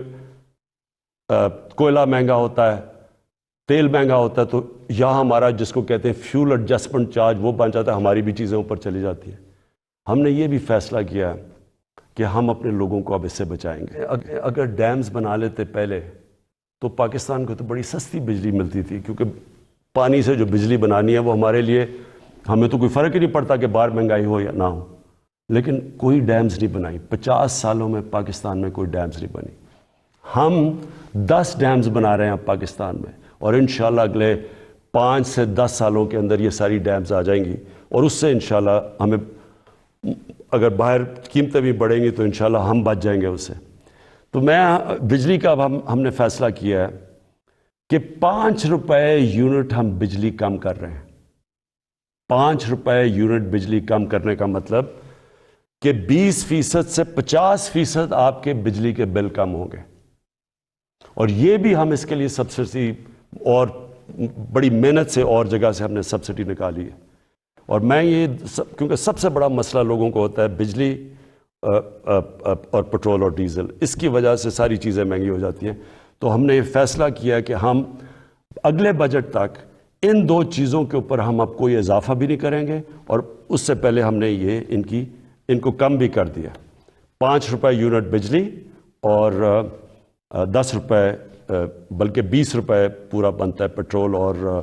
کوئلہ مہنگا ہوتا ہے، تیل مہنگا ہوتا ہے، تو یہاں ہمارا جس کو کہتے ہیں فیول ایڈجسٹمنٹ چارج وہ بن جاتا ہے، ہماری بھی چیزیں اوپر چلی جاتی ہیں. ہم نے یہ بھی فیصلہ کیا کہ ہم اپنے لوگوں کو اب اس سے بچائیں گے. اگر ڈیمز بنا لیتے پہلے تو پاکستان کو تو بڑی سستی بجلی ملتی تھی، کیونکہ پانی سے جو بجلی بنانی ہے وہ ہمارے لیے، ہمیں تو کوئی فرق ہی نہیں پڑتا کہ باہر مہنگائی ہو یا نہ ہو. لیکن کوئی ڈیمز نہیں بنائی، 50 سالوں میں پاکستان میں کوئی ڈیمز نہیں بنی. ہم 10 ڈیمز بنا رہے ہیں اب پاکستان میں، اور انشاءاللہ اگلے 5 سے 10 سالوں کے اندر یہ ساری ڈیمز آ جائیں گی، اور اس سے انشاءاللہ ہمیں اگر باہر قیمتیں بھی بڑھیں گی تو انشاءاللہ ہم بچ جائیں گے اس سے. تو میں بجلی کا اب ہم نے فیصلہ کیا ہے کہ 5 روپے یونٹ ہم بجلی کم کر رہے ہیں. 5 روپے یونٹ بجلی کم کرنے کا مطلب کہ 20% سے 50% آپ کے بجلی کے بل کم ہوں گے. اور یہ بھی ہم اس کے لیے سبسڈی اور بڑی محنت سے اور جگہ سے ہم نے سبسڈی نکالی ہے. اور میں یہ کیونکہ سب سے بڑا مسئلہ لوگوں کو ہوتا ہے بجلی اور پٹرول اور ڈیزل، اس کی وجہ سے ساری چیزیں مہنگی ہو جاتی ہیں. تو ہم نے یہ فیصلہ کیا کہ ہم اگلے بجٹ تک ان 2 چیزوں کے اوپر ہم اب کوئی اضافہ بھی نہیں کریں گے، اور اس سے پہلے ہم نے یہ ان کو کم بھی کر دیا. 5 روپے یونٹ بجلی اور 10 روپے بلکہ 20 روپے پورا بنتا ہے پٹرول اور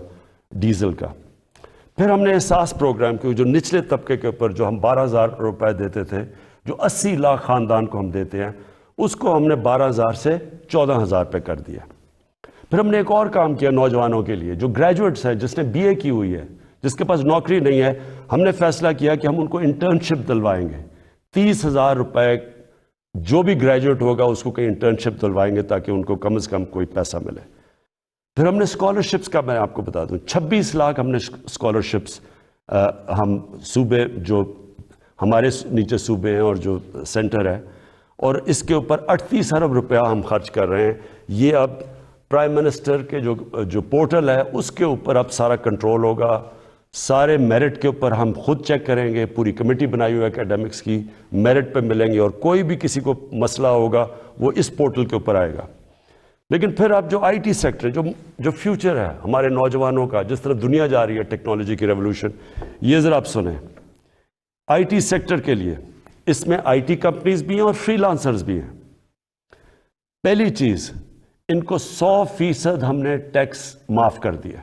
ڈیزل کا. پھر ہم نے احساس پروگرام کیا، جو نچلے طبقے کے اوپر جو ہم 12,000 روپے دیتے تھے، جو 80 لاکھ خاندان کو ہم دیتے ہیں، اس کو ہم نے 12,000 سے 14,000 پہ کر دیا. پھر ہم نے ایک اور کام کیا نوجوانوں کے لیے جو گریجویٹس ہیں، جس نے BA کی ہوئی ہے، جس کے پاس نوکری نہیں ہے. ہم نے فیصلہ کیا کہ ہم ان کو انٹرنشپ دلوائیں گے. 30,000 روپے جو بھی گریجویٹ ہوگا اس کو کہیں انٹرنشپ دلوائیں گے تاکہ ان کو کم از کم کوئی پیسہ ملے. پھر ہم نے اسکالرشپس کا میں آپ کو بتا دوں 26 لاکھ ہم نے اسکالرشپس ہم صوبے جو ہمارے نیچے صوبے ہیں اور جو سینٹر ہے، اور اس کے اوپر 38 ارب روپیہ ہم خرچ کر رہے ہیں. یہ اب پرائم منسٹر کے جو پورٹل ہے اس کے اوپر اب سارا کنٹرول ہوگا. سارے میرٹ کے اوپر ہم خود چیک کریں گے، پوری کمیٹی بنائی ہوئی ہے اکیڈمکس کی، میرٹ پہ ملیں گے، اور کوئی بھی کسی کو مسئلہ ہوگا وہ اس پورٹل کے اوپر آئے گا. لیکن پھر اب جو IT سیکٹر جو فیوچر ہے ہمارے نوجوانوں کا، جس طرح دنیا جا رہی ہے ٹیکنالوجی کی ریولوشن، یہ ذرا آپ سنیں. IT سیکٹر کے لیے اس میں IT کمپنیز بھی ہیں اور فری لانسرز بھی ہیں. پہلی چیز، ان کو 100% ہم نے ٹیکس معاف کر دیا.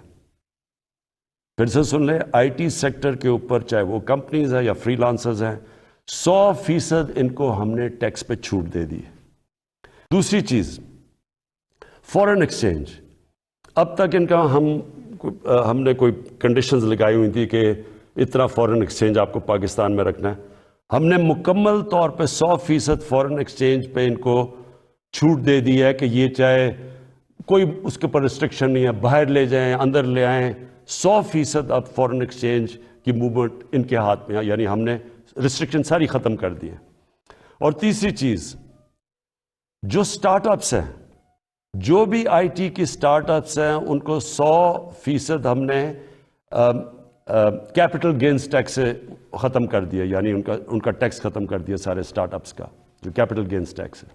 پھر سے سن لیں، IT سیکٹر کے اوپر چاہے وہ کمپنیز ہیں یا فری لانسرز ہیں، 100% ان کو ہم نے ٹیکس پہ چھوٹ دے دی. دوسری چیز، فورن ایکسچینج. اب تک ان کا ہم نے کوئی کنڈیشنز لگائی ہوئی تھی کہ اتنا فورن ایکسچینج آپ کو پاکستان میں رکھنا ہے. ہم نے مکمل طور پہ 100% فورن ایکسچینج پہ ان کو چھوٹ دے دی ہے کہ یہ چاہے کوئی اس کے اوپر ریسٹرکشن نہیں ہے، باہر لے جائیں اندر لے آئیں، 100% اب فورن ایکسچینج کی موومنٹ ان کے ہاتھ میں ہے، یعنی ہم نے ریسٹرکشن ساری ختم کر دی ہے۔ اور تیسری چیز، جو سٹارٹ اپس ہیں، جو بھی آئی ٹی کی سٹارٹ اپس ہیں، ان کو 100% ہم نے کیپٹل گینز ٹیکس سے ختم کر دیا، یعنی ان کا ٹیکس ختم کر دیا سارے سٹارٹ اپس کا، جو کیپٹل گینز ٹیکس ہے۔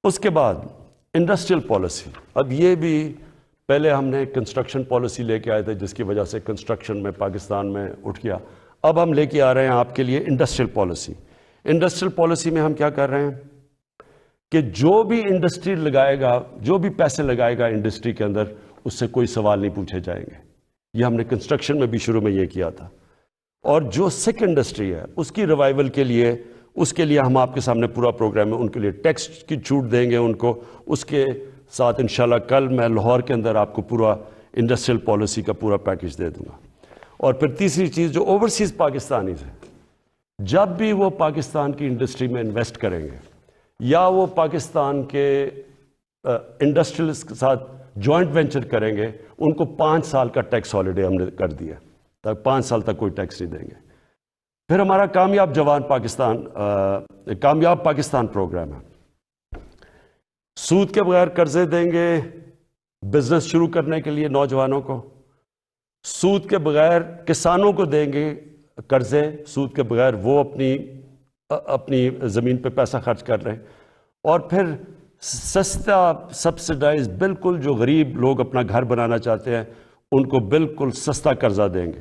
اس کے بعد انڈسٹریل پالیسی، اب یہ بھی پہلے ہم نے کنسٹرکشن پالیسی لے کے آئے تھے جس کی وجہ سے کنسٹرکشن میں پاکستان میں اٹھ گیا، اب ہم لے کے آ رہے ہیں آپ کے لیے انڈسٹریل پالیسی۔ انڈسٹریل پالیسی میں ہم کیا کر رہے ہیں کہ جو بھی انڈسٹری لگائے گا، جو بھی پیسے لگائے گا انڈسٹری کے اندر، اس سے کوئی سوال نہیں پوچھے جائیں گے۔ یہ ہم نے کنسٹرکشن میں بھی شروع میں یہ کیا تھا۔ اور جو سکھ انڈسٹری ہے اس کی ریوائول کے لیے، اس کے لیے ہم آپ کے سامنے پورا پروگرام ہے، ان کے لیے ٹیکس کی چھوٹ دیں گے ان کو، اس کے ساتھ انشاءاللہ کل میں لاہور کے اندر آپ کو پورا انڈسٹریل پالیسی کا پورا پیکج دے دوں گا۔ اور پھر تیسری چیز، جو اوورسیز پاکستانیز ہیں، جب بھی وہ پاکستان کی انڈسٹری میں انویسٹ کریں گے یا وہ پاکستان کے انڈسٹریلسٹ کے ساتھ جوائنٹ وینچر کریں گے، ان کو 5 سال کا ٹیکس ہالیڈے ہم نے کر دیا، تک 5 سال تک کوئی ٹیکس نہیں دیں گے۔ پھر ہمارا کامیاب پاکستان پروگرام ہے، سود کے بغیر قرضے دیں گے بزنس شروع کرنے کے لیے نوجوانوں کو، سود کے بغیر کسانوں کو دیں گے قرضے، سود کے بغیر وہ اپنی زمین پہ پیسہ خرچ کر رہے ہیں، اور پھر سستا سبسڈائز، بالکل جو غریب لوگ اپنا گھر بنانا چاہتے ہیں ان کو بالکل سستا قرضہ دیں گے۔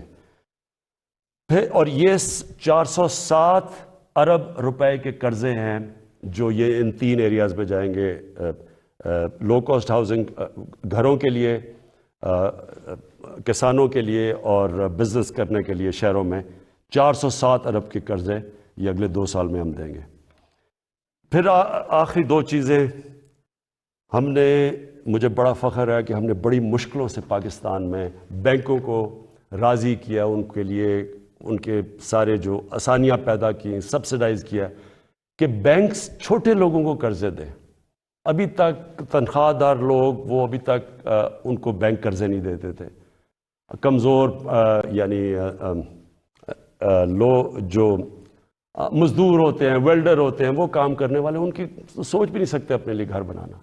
پھر اور یہ 407 ارب روپے کے قرضے ہیں جو یہ ان 3 ایریاز میں جائیں گے، لو کاسٹ ہاؤسنگ گھروں کے لیے، کسانوں کے لیے اور بزنس کرنے کے لیے شہروں میں 407 ارب کے قرضے یہ اگلے 2 سال میں ہم دیں گے۔ پھر آخری 2 چیزیں، مجھے بڑا فخر ہے کہ ہم نے بڑی مشکلوں سے پاکستان میں بینکوں کو راضی کیا، ان کے لیے ان کے سارے جو آسانیاں پیدا کی، سبسڈائز کیا کہ بینکس چھوٹے لوگوں کو قرضے دیں۔ ابھی تک تنخواہ دار لوگ وہ ابھی تک ان کو بینک قرضے نہیں دیتے تھے، کمزور یعنی جو مزدور ہوتے ہیں، ویلڈر ہوتے ہیں، وہ کام کرنے والے، ان کی سوچ بھی نہیں سکتے اپنے لیے گھر بنانا۔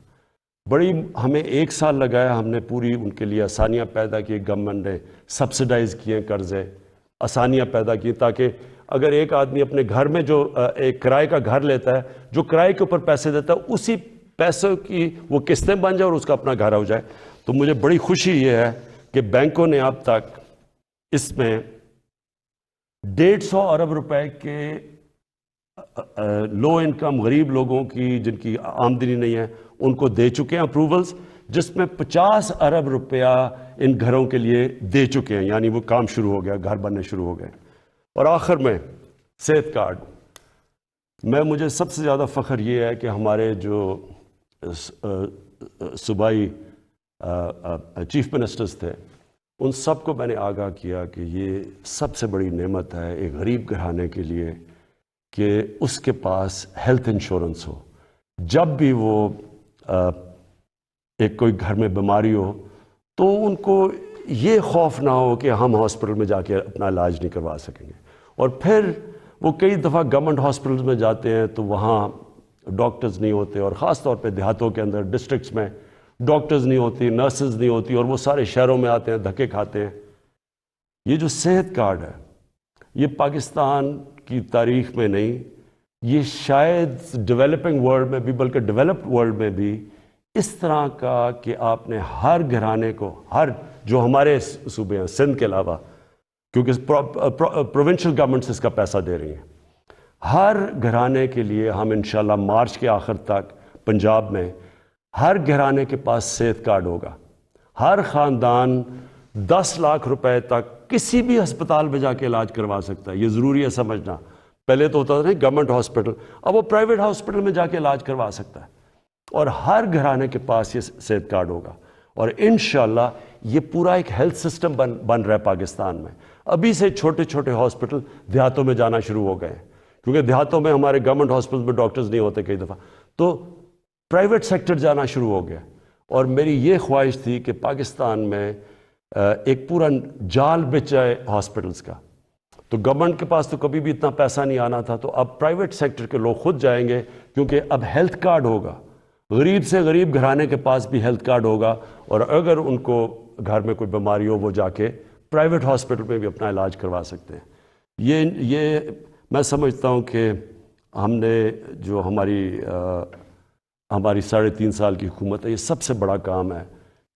بڑی ہمیں 1 سال لگایا، ہم نے پوری ان کے لیے آسانیاں پیدا کی، گورنمنٹ نے سبسڈائز کیے قرضے، آسانیاں پیدا کی تاکہ اگر ایک آدمی اپنے گھر میں جو ایک کرائے کا گھر لیتا ہے، جو کرائے کے اوپر پیسے دیتا ہے، اسی پیسوں کی وہ قسطیں بن جائے اور اس کا اپنا گھر ہو جائے۔ تو مجھے بڑی خوشی یہ ہے کہ بینکوں نے اب تک اس میں 150 ارب روپے کے لو انکم غریب لوگوں کی جن کی آمدنی نہیں ہے ان کو دے چکے ہیں اپروولز، جس میں 50 ارب روپیہ ان گھروں کے لیے دے چکے ہیں، یعنی وہ کام شروع ہو گیا، گھر بننے شروع ہو گئے۔ اور آخر میں صحت کارڈ، مجھے سب سے زیادہ فخر یہ ہے کہ ہمارے جو صوبائی چیف منسٹرز تھے ان سب کو میں نے آگاہ کیا کہ یہ سب سے بڑی نعمت ہے ایک غریب گھرانے کے لیے کہ اس کے پاس ہیلتھ انشورنس ہو، جب بھی وہ ایک کوئی گھر میں بیماری ہو تو ان کو یہ خوف نہ ہو کہ ہم ہاسپٹل میں جا کے اپنا علاج نہیں کروا سکیں گے۔ اور پھر وہ کئی دفعہ گورنمنٹ ہاسپٹلز میں جاتے ہیں تو وہاں ڈاکٹرز نہیں ہوتے، اور خاص طور پہ دیہاتوں کے اندر ڈسٹرکٹس میں ڈاکٹرز نہیں ہوتی، نرسز نہیں ہوتی، اور وہ سارے شہروں میں آتے ہیں، دھکے کھاتے ہیں۔ یہ جو صحت کارڈ ہے یہ پاکستان کی تاریخ میں نہیں، یہ شاید ڈیولپنگ ورلڈ میں بھی، بلکہ ڈیولپڈ ورلڈ میں بھی اس طرح کا کہ آپ نے ہر گھرانے کو، ہر جو ہمارے صوبے ہیں سندھ کے علاوہ، کیونکہ پروونشل گورنمنٹس اس کا پیسہ دے رہی ہیں، ہر گھرانے کے لیے ہم انشاءاللہ مارچ کے آخر تک پنجاب میں ہر گھرانے کے پاس صحت کارڈ ہوگا، ہر خاندان 10 لاکھ روپے تک کسی بھی ہسپتال میں جا کے علاج کروا سکتا ہے۔ یہ ضروری ہے سمجھنا، پہلے تو ہوتا تھا نہیں گورنمنٹ ہاسپٹل، اب وہ پرائیویٹ ہاسپٹل میں جا کے علاج کروا سکتا ہے، اور ہر گھرانے کے پاس یہ صحت کارڈ ہوگا۔ اور انشاءاللہ یہ پورا ایک ہیلتھ سسٹم بن رہا ہے پاکستان میں۔ ابھی سے چھوٹے چھوٹے ہاسپٹل دیہاتوں میں جانا شروع ہو گئے ہیں۔ کیونکہ دیہاتوں میں ہمارے گورنمنٹ ہاسپٹل میں ڈاکٹرز نہیں ہوتے کئی دفعہ، تو پرائیویٹ سیکٹر جانا شروع ہو گیا. اور میری یہ خواہش تھی کہ پاکستان میں ایک پورا جال بچ جائے ہاسپٹلس کا. تو گورنمنٹ کے پاس تو کبھی بھی اتنا پیسہ نہیں آنا تھا، تو اب پرائیویٹ سیکٹر کے لوگ خود جائیں گے، کیونکہ اب ہیلتھ کارڈ ہوگا. غریب سے غریب گھرانے کے پاس بھی ہیلتھ کارڈ ہوگا، اور اگر ان کو گھر میں کوئی بیماری ہو وہ جا کے پرائیویٹ ہاسپٹل میں بھی اپنا علاج کروا سکتے ہیں. یہ میں سمجھتا ہوں کہ ہم نے جو ہماری 3.5 سال کی حکومت ہے، یہ سب سے بڑا کام ہے.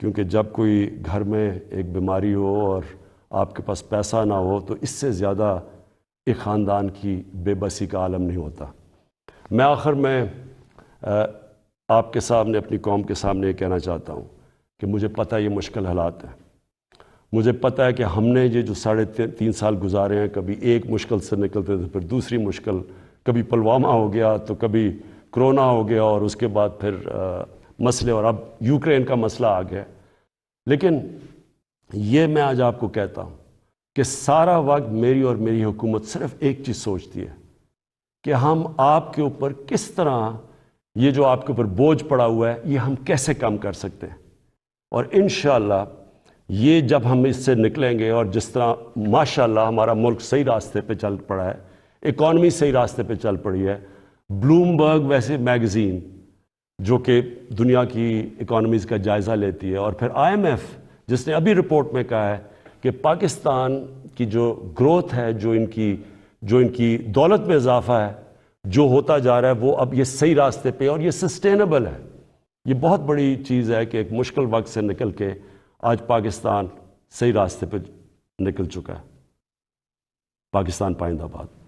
کیونکہ جب کوئی گھر میں ایک بیماری ہو اور آپ کے پاس پیسہ نہ ہو، تو اس سے زیادہ ایک خاندان کی بے بسی کا عالم نہیں ہوتا. میں آخر میں آپ کے سامنے، اپنی قوم کے سامنے یہ کہنا چاہتا ہوں کہ مجھے پتہ ہے یہ مشکل حالات ہیں. مجھے پتہ ہے کہ ہم نے یہ جو 3.5 سال گزارے ہیں، کبھی ایک مشکل سے نکلتے تھے، پھر دوسری مشکل، کبھی پلوامہ ہو گیا تو کبھی کرونا ہو گیا، اور اس کے بعد پھر مسئلے، اور اب یوکرین کا مسئلہ آ گیا. لیکن یہ میں آج آپ کو کہتا ہوں کہ سارا وقت میری اور میری حکومت صرف ایک چیز سوچتی ہے کہ ہم آپ کے اوپر کس طرح یہ جو آپ کے اوپر بوجھ پڑا ہوا ہے، یہ ہم کیسے کم کر سکتے ہیں. اور انشاءاللہ یہ جب ہم اس سے نکلیں گے، اور جس طرح ماشاءاللہ ہمارا ملک صحیح راستے پہ چل پڑا ہے، اکانومی صحیح راستے پہ چل پڑی ہے. بلومبرگ ویسے میگزین جو کہ دنیا کی اکانومیز کا جائزہ لیتی ہے، اور پھر IMF جس نے ابھی رپورٹ میں کہا ہے کہ پاکستان کی جو گروتھ ہے، جو ان کی دولت میں اضافہ ہے، جو ہوتا جا رہا ہے، وہ اب یہ صحیح راستے پہ، اور یہ سسٹینیبل ہے. یہ بہت بڑی چیز ہے کہ ایک مشکل وقت سے نکل کے آج پاکستان صحیح راستے پہ نکل چکا ہے. پاکستان پائندہ باد.